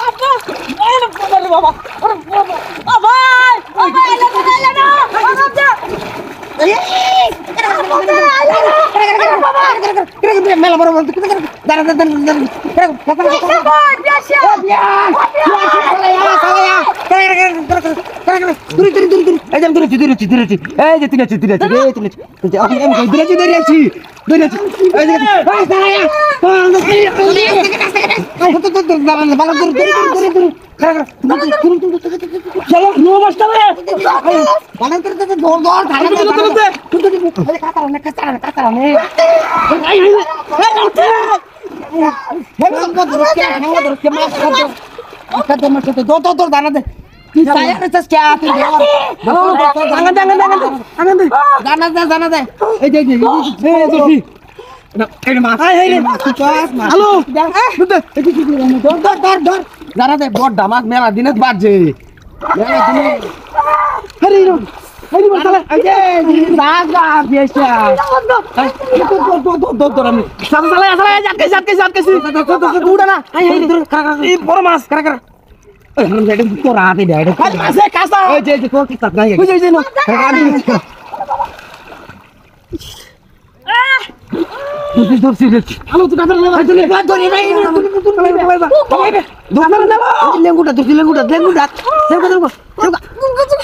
আব্বা আরে বাবা রে বাবা আরে বাবা বাবা বাবা এলা না বাবা মেলা বড় দাঁড়া মেলা দিনে বাজে বড় মাছ তোরা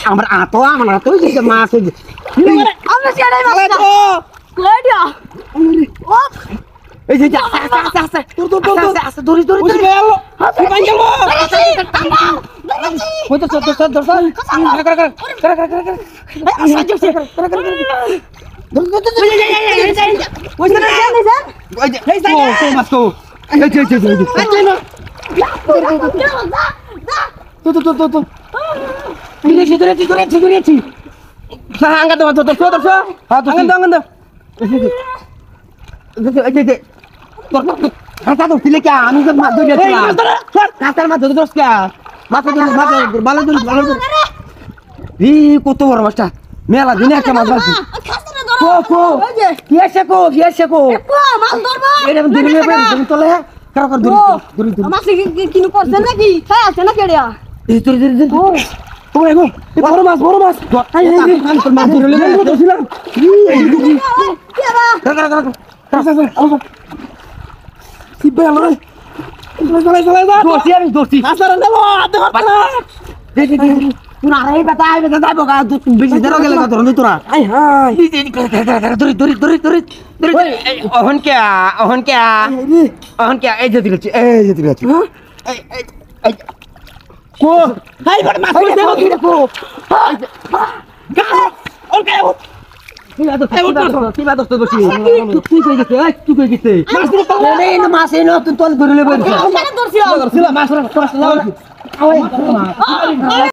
আমার আতো আমার আতো মাছ এই যে কত বড় মাছটা মেলা দিনে একটা মাছ বড় মাছ বড় মাছ মাছ